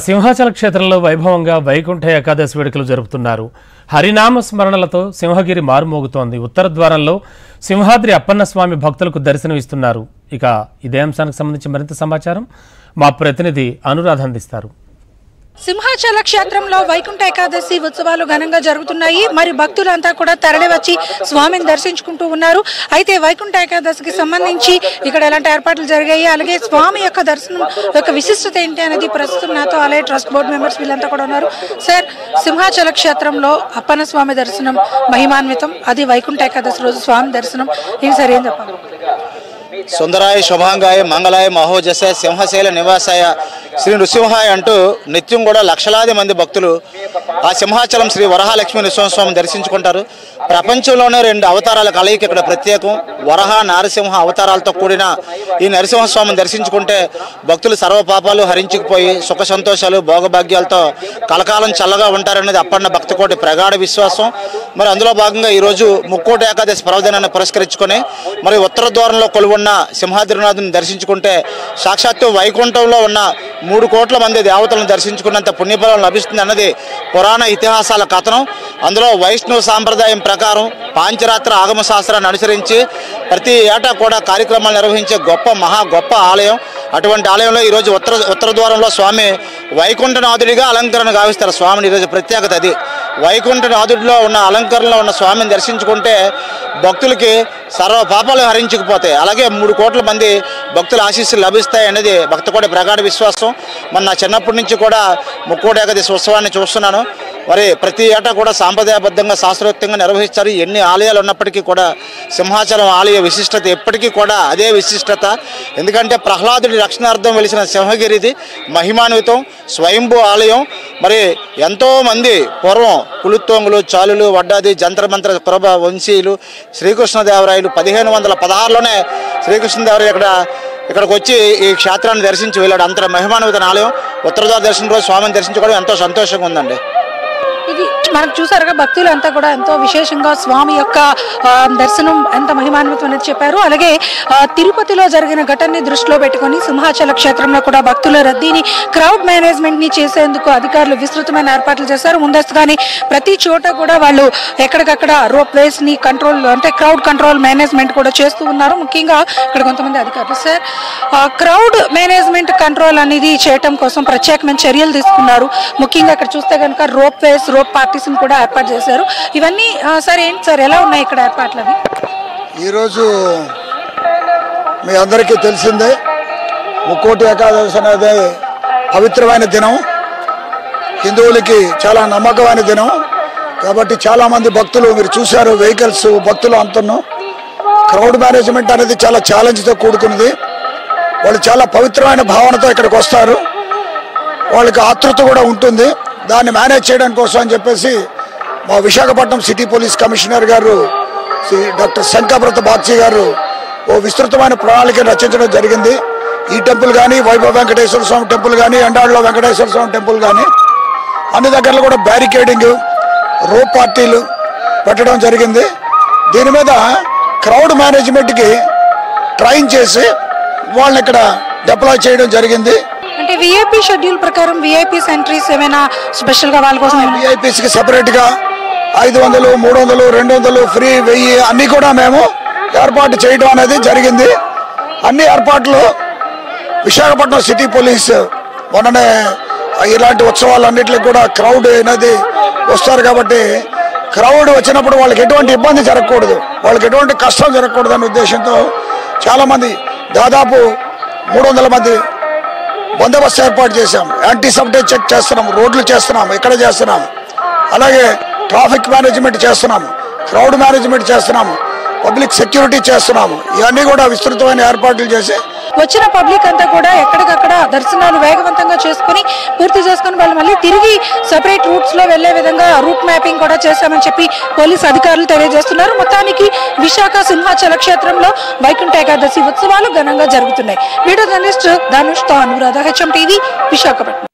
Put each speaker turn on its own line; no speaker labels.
సింహాచల క్షేత్రంలో వైభవంగా వైకుంఠ ఏకాదశి వేడుకలు జరుపుతున్నారు. హరినామ స్మరణలతో సింహగిరి మారుమోగుతోంది. ఉత్తర ద్వారంలో సింహాద్రి అప్పన్న స్వామి భక్తులకు దర్శనం ఇస్తున్నారు. ఇదే అంశానికి సంబంధించి మరింత సమాచారం మా ప్రతినిధి అనురాధ అందిస్తారు.
సింహాచల క్షేత్రంలో వైకుంఠ ఏకాదశి ఉత్సవాలు ఘనంగా జరుగుతున్నాయి. మరి భక్తులంతా కూడా తరలివచ్చి స్వామిని దర్శించుకుంటూ ఉన్నారు. అయితే వైకుంఠ ఏకాదశికి సంబంధించి ఇక్కడ ఎలాంటి ఏర్పాట్లు జరిగాయి, అలాగే స్వామి యొక్క దర్శనం యొక్క విశిష్టత ఏంటి అనేది ప్రస్తుతం నాతో ఆలయ ట్రస్ట్ బోర్డు మెంబర్స్ వీళ్ళంతా కూడా ఉన్నారు. సార్, సింహాచల క్షేత్రంలో అప్పన్న స్వామి దర్శనం మహిమాన్వితం, అది వైకుంఠ ఏకాదశి రోజు స్వామి దర్శనం, ఇది సరైన చెప్పాలి.
సుందరాయ శుభాంగాయ మంగళాయ మహోజస సింహశైల నివాసాయ శ్రీ నృసింహాయ అంటూ నిత్యం కూడా లక్షలాది మంది భక్తులు ఆ సింహాచలం శ్రీ వరహాలక్ష్మీ నృసింహస్వామిని దర్శించుకుంటారు. ప్రపంచంలోనే 2 అవతారాల కలయిక ఇక్కడ ప్రత్యేకం. వరహ నారసింహ అవతారాలతో కూడిన ఈ నరసింహస్వామిని దర్శించుకుంటే భక్తులు సర్వపాపాలు హరించుకుపోయి సుఖ సంతోషాలు భోగభాగ్యాలతో కలకాలం చల్లగా ఉంటారనేది అప్పన్న భక్తకోటి ప్రగాఢ విశ్వాసం. మరి అందులో భాగంగా ఈరోజు ముక్కోటి ఏకాదశి పర్వదినాన్ని పురస్కరించుకొని మరి ఉత్తర ద్వారంలో కొలువున్న సింహాద్రినాథుని దర్శించుకుంటే సాక్షాత్తు వైకుంఠంలో ఉన్న 3 కోట్ల మంది దేవతలను దర్శించుకున్నంత పుణ్యఫలం లభిస్తుంది అన్నది పురాణ ఇతిహాసాల కథనం. అందులో వైష్ణవ సాంప్రదాయం ప్రకారం పాంచరాత్ర ఆగమ శాస్త్రాన్ని అనుసరించి ప్రతి ఏటా కూడా కార్యక్రమాలు నిర్వహించే గొప్ప ఆలయం. అటువంటి ఆలయంలో ఈరోజు ఉత్తర ద్వారంలో స్వామి వైకుంఠనాథుడిగా అలంకరణ గావిస్తారు. స్వామిని ఈరోజు ప్రత్యేకత అది. వైకుంఠనాథుడిలో ఉన్న అలంకరణలో ఉన్న స్వామిని దర్శించుకుంటే భక్తులకి సర్వ పాపాలు హరించుకుపోతాయి. అలాగే 3 కోట్ల మంది భక్తుల ఆశీస్సులు లభిస్తాయి అనేది భక్తకోటి ప్రగాఢ విశ్వాసం. మరి నా చిన్నప్పటి నుంచి కూడా ముక్కోటి ఏకాదశి ఉత్సవాన్ని చూస్తున్నాను. మరి ప్రతి ఏటా కూడా సాంప్రదాయబద్ధంగా శాస్త్రోక్తంగా నిర్వహిస్తారు. ఎన్ని ఆలయాలు ఉన్నప్పటికీ కూడా సింహాచలం ఆలయ విశిష్టత ఎప్పటికీ కూడా అదే విశిష్టత. ఎందుకంటే ప్రహ్లాదుడి రక్షణార్థం వెలిసిన సింహగిరిది మహిమాన్వితం స్వయంభూ ఆలయం. మరి ఎంతోమంది పూర్వం పులుత్తోంగులు, చాలులు, వడ్డాది, జంత్రమంత్ర కురబ వంశీయులు, శ్రీకృష్ణదేవరాయలు 1516లోనే శ్రీకృష్ణదేవరాయ ఇక్కడికి వచ్చి ఈ క్షేత్రాన్ని దర్శించి వెళ్ళాడు. అంత మహిమాన్విత ఆలయం. ఉత్తరద్వార దర్శనం రోజు స్వామిని దర్శించుకోవడం ఎంతో సంతోషంగా ఉందండి.
ఇది మనకు చూసారుగా, భక్తులు అంతా కూడా ఎంతో విశేషంగా స్వామి యొక్క దర్శనం ఎంత మహిమాన్వితం అనేది చెప్పారు. అలాగే తిరుపతిలో జరిగిన ఘటనని దృష్టిలో పెట్టుకొని సింహాచల క్షేత్రంలో కూడా భక్తుల రద్దీని క్రౌడ్ మేనేజ్మెంట్ ని చేసేందుకు అధికారులు విస్తృతమైన ఏర్పాట్లు చేశారు. ముందస్తుగానే ప్రతి చోట కూడా వాళ్ళు ఎక్కడికక్కడ రోప్ వేస్ ని కంట్రోల్, అంటే క్రౌడ్ కంట్రోల్ మేనేజ్మెంట్ కూడా చేస్తూ ఉన్నారు. ముఖ్యంగా ఇక్కడ కొంతమంది అధికారులు సార్ క్రౌడ్ మేనేజ్మెంట్ కంట్రోల్ అనేది చేయటం కోసం ప్రత్యేకమైన చర్యలు తీసుకున్నారు. ముఖ్యంగా ఇక్కడ చూస్తే కనుక రోప్ వేస్, రోప్ పార్టీస్ కూడా ఏర్పాటు చేశారు. ఇవన్నీ సార్ ఏంటి సార్, ఎలా ఉన్నాయి ఇక్కడ ఏర్పాట్లు? అవి
ఈరోజు మీ అందరికీ తెలిసిందే, ముక్కోటి ఏకాదశి అనేది పవిత్రమైన దినం, హిందువులకి చాలా నమ్మకమైన దినం. కాబట్టి చాలామంది భక్తులు మీరు చూశారు, వెహికల్స్ భక్తులు అంటున్నాం. క్రౌడ్ మేనేజ్మెంట్ అనేది చాలా ఛాలెంజ్తో కూడుకున్నది. వాళ్ళు చాలా పవిత్రమైన భావనతో ఇక్కడికి వస్తారు. వాళ్ళకి ఆతృత కూడా ఉంటుంది. దాన్ని మేనేజ్ చేయడం కోసం అని చెప్పేసి మా విశాఖపట్నం సిటీ పోలీస్ కమిషనర్ గారు శ్రీ డాక్టర్ శంకరబ్రత బాగ్చి గారు ఓ విస్తృతమైన ప్రణాళిక రచించడం జరిగింది. ఈ టెంపుల్ కానీ, వైభవ వెంకటేశ్వర స్వామి టెంపుల్ కానీ, ఎండాళ్ళలో వెంకటేశ్వర స్వామి టెంపుల్ కానీ అన్ని దగ్గరలో కూడా బ్యారికేడింగ్, రోప్ పార్టీలు పెట్టడం జరిగింది. దీని మీద క్రౌడ్ మేనేజ్మెంట్కి ట్రైన్ చేసి వాళ్ళని ఇక్కడ డిప్లాయ్ చేయడం జరిగింది.
అంటే విఐపి షెడ్యూల్ ప్రకారం విఐపి ఎంట్రీస్ ఏమైనా స్పెషల్ గా వాళ్ళ కోసం
విఐపీస్ కి సెపరేట్ గా 500, 300, 200 ఫ్రీ, 1000 అన్ని కూడా మేము ఏర్పాటు చేయడం అనేది జరిగింది. అన్ని ఏర్పాట్లు విశాఖపట్నం సిటీ పోలీస్ మొన్ననే ఇలాంటి ఉత్సవాలన్నింటికి కూడా క్రౌడ్ అనేది వస్తారు. కాబట్టి క్రౌడ్ వచ్చినప్పుడు వాళ్ళకి ఎటువంటి ఇబ్బంది జరగకూడదు, వాళ్ళకి ఎటువంటి కష్టం జరగకూడదు అనే ఉద్దేశంతో చాలామంది, దాదాపు 300 మంది బందోబస్తు ఏర్పాటు చేశాం. యాంటీ సబ్టేజ్ చెక్ చేస్తున్నాం, రోడ్లు చేస్తున్నాం, ఇక్కడ చేస్తున్నాం. అలాగే ట్రాఫిక్ మేనేజ్మెంట్ చేస్తున్నాము, క్రౌడ్ మేనేజ్మెంట్ చేస్తున్నాము, పబ్లిక్ సెక్యూరిటీ చేస్తున్నాము. ఇవన్నీ కూడా విస్తృతమైన ఏర్పాట్లు చేసి
వచ్చిన పబ్లిక్ అంతా కూడా ఎక్కడికక్కడ దర్శనాలు వేగవంతంగా పూర్తి చేసుకుని వాళ్ళు మళ్ళీ తిరిగి సెపరేట్ రూట్స్ లో వెళ్లే విధంగా రూట్ మ్యాపింగ్ కూడా చేశామని చెప్పి పోలీస్ అధికారులు తెలియజేస్తున్నారు. మొత్తానికి విశాఖ సింహాచల క్షేత్రంలో వైకుంఠ ఏకాదశి ఉత్సవాలు ఘనంగా జరుగుతున్నాయి. వీడియో జర్నలిస్ట్ ధనుష్ తో అనురాధ, HM TV, విశాఖపట్నం.